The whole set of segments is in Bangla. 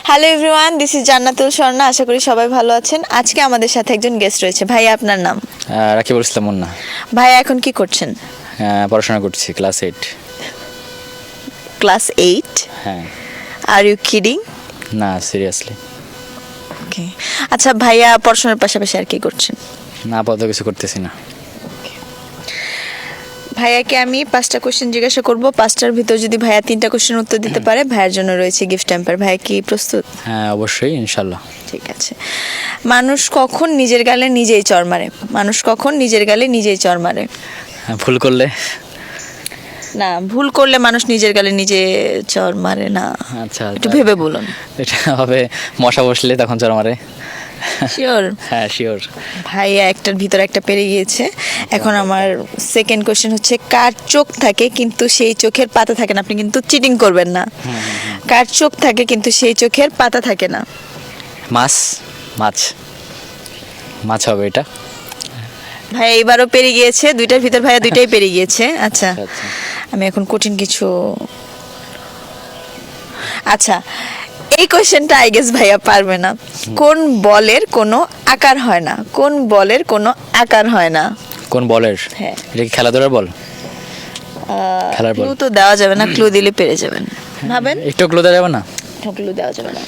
হ্যালো এভরিওয়ান, দিস ইজ জান্নাতুল স্বর্ণা। আশা করি সবাই ভালো আছেন। আজকে আমাদের সাথে একজন গেস্ট রয়েছে। ভাইয়া, আপনার নাম? রাকিবুল ইসলাম মুন্না। ভাইয়া এখন কি করছেন? পড়াশোনা করছি, ক্লাস 8। ক্লাস 8? হ্যাঁ। Are you kidding? না, সিরিয়াসলি। ওকে। আচ্ছা ভাইয়া, পড়াশোনার পাশাপাশি আর কি করছেন? না, আপাতত কিছু করতেছি না। ভাইয়াকে আমি 5টা কোশ্চেন জিজ্ঞাসা করব। 5টার ভিতর যদি ভাইয়া 3টা কোশ্চেন উত্তর দিতে পারে, ভাইয়ার জন্য রয়েছে গিফট হ্যাম্পার। ভাইয়া কি প্রস্তুত? হ্যাঁ, অবশ্যই, ইনশাল্লাহ। ঠিক আছে। মানুষ কখন নিজের গালে নিজেই চড় মারে? মানুষ কখন নিজের গালে নিজেই চড় মারে? ভুল করলে? না, ভুল করলে মানুষ নিজের গালে নিজে চড় মারে না। আচ্ছা, একটু ভেবে বলুন। এটা হবে মশা বসলে তখন চড় মারে। শিওর? হ্যাঁ, শিওর। ভাইয়া একটার ভিতর একটা পেরে গিয়েছে। এখন আমার সেকেন্ড কোশ্চেন হচ্ছে, কার চোখ থাকে কিন্তু সেই চোখের পাতা থাকে না? আপনি কিন্তু চিটিং করবেন না। কার চোখ থাকে কিন্তু সেই চোখের পাতা থাকে না? মাছ। মাছ। মাছ হবে এটা। ভাইয়া এবারও পেরে গিয়েছে। 2টার ভিতর ভাইয়া 2টাই পেরে গিয়েছে। আচ্ছা, আচ্ছা। আমি এখন কঠিন কিছু। আচ্ছা, এই কোশ্চেনটা আই গেস ভাইয়া পারবে না। কোন বলের কোনো আকার হয় না? কোন বলের কোনো আকার হয় না? কোন বলের? হ্যাঁ। এটা কি খেলাধুলার বল? খেলার বল। ক্লু তো দেওয়া যাবে না, ক্লু দিলে পেরে যাবেন। ভাবেন। একটু ক্লু দেওয়া যাবে না? ক্লু দেওয়া যাবে না।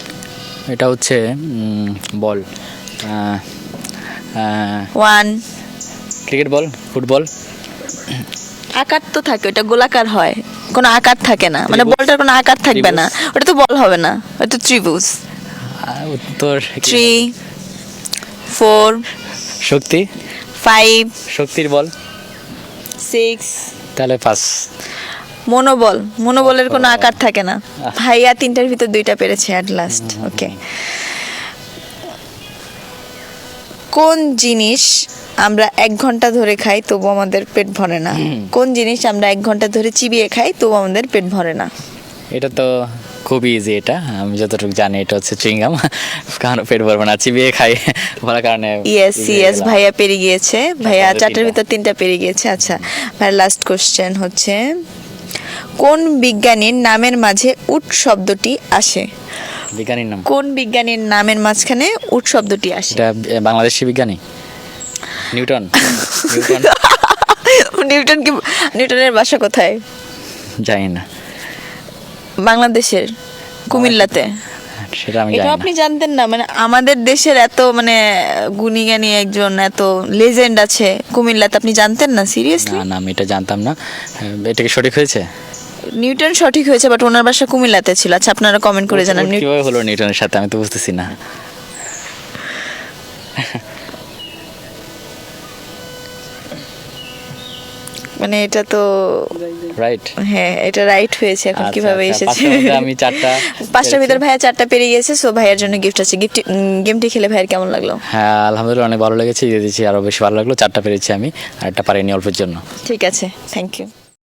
এটা হচ্ছে বল। 1। Cricket ball, football. আকার তো থাকে, ওটা গোলাকার হয়। কোনো আকার থাকে না, মানে ত্রিভুজ। বলটার কোনো আকার থাকবে না। ওটা তো বল হবে না, ওটা তো ত্রিভুজ। উত্তর 3, 4, শক্তি। 5, শক্তির বল। 6। তাহলে 5। মনোবল। মনোবলের কোনো আকার থাকে না। ভাইয়া 3টার ভিতর 2টা পেরেছে অ্যাট লাস্ট। ওকে। কোন জিনিস আমরা 1 ঘন্টা ধরে খাই তবু আমাদের পেট ভরে না? কোন জিনিস আমরা 1 ঘন্টা ধরে চিবিয়ে খাই তবু আমাদের পেট ভরে না? এটা তো খুবই ইজি। এটা আমি যতটুকু জানি এটা হচ্ছে চুইংগাম। কারণ পেট ভরবে না, চিবিয়ে খাই বলার কারণে। ইয়েস, ভাইয়া পেরে গিয়েছে। ভাইয়া 4টার 3টা। ভিতর 3টা পেরে গিয়েছে। আচ্ছা ভাইয়া, লাস্ট কোশ্চেন হচ্ছে, কোন বিজ্ঞানীর নামের মাঝে উট শব্দটি আসে? বিজ্ঞানীর নাম? কোন বিজ্ঞানীর নামের মাঝখানে উট শব্দটি আসে? এটা বাংলাদেশি বিজ্ঞানী। নিউটন। নিউটন। নিউটন কি? নিউটনের বাসা কোথায়? জানি না। বাংলাদেশের কুমিল্লাতে। সেটা আমি এটা জানি আপনি না। জানতেন না? মানে আমাদের দেশের এত মানে গুণীজ্ঞানী একজন, এত লেজেন্ড আছে কুমিল্লাতে, আপনি জানতেন না? সিরিয়াসলি? না, আমি এটা জানতাম না। এটা কি সঠিক হয়েছে? নিউটন সঠিক হয়েছে, বাট ওনার বাসা কুমিল্লাতে ছিল। আচ্ছা, আপনারা কমেন্ট করে জানান। কিভাবে হলো নিউটনের সাথে, আমি তো বুঝতেছি না। মানে এটা তো রাইট। হ্যাঁ, এটা রাইট হয়েছে। এখন আচ্ছা, কিভাবে আচ্ছা, এসেছে? 5টার মধ্যে আমি 4টা 5টার ভিতর ভাইয়া 4টা পেরে গিয়েছে। সো ভাইয়ার জন্য গিফট আছে। গেমটি খেলে ভাইয়ার কেমন লাগলো? হ্যাঁ, আলহামদুলিল্লাহ, অনেক ভালো লেগেছে। দিয়ে দিচ্ছি, আরো বেশি ভালো লাগলো। 4টা পেরেছি আমি, আর একটা পারিনি অল্পের জন্য। ঠিক আছে, থ্যাংক ইউ।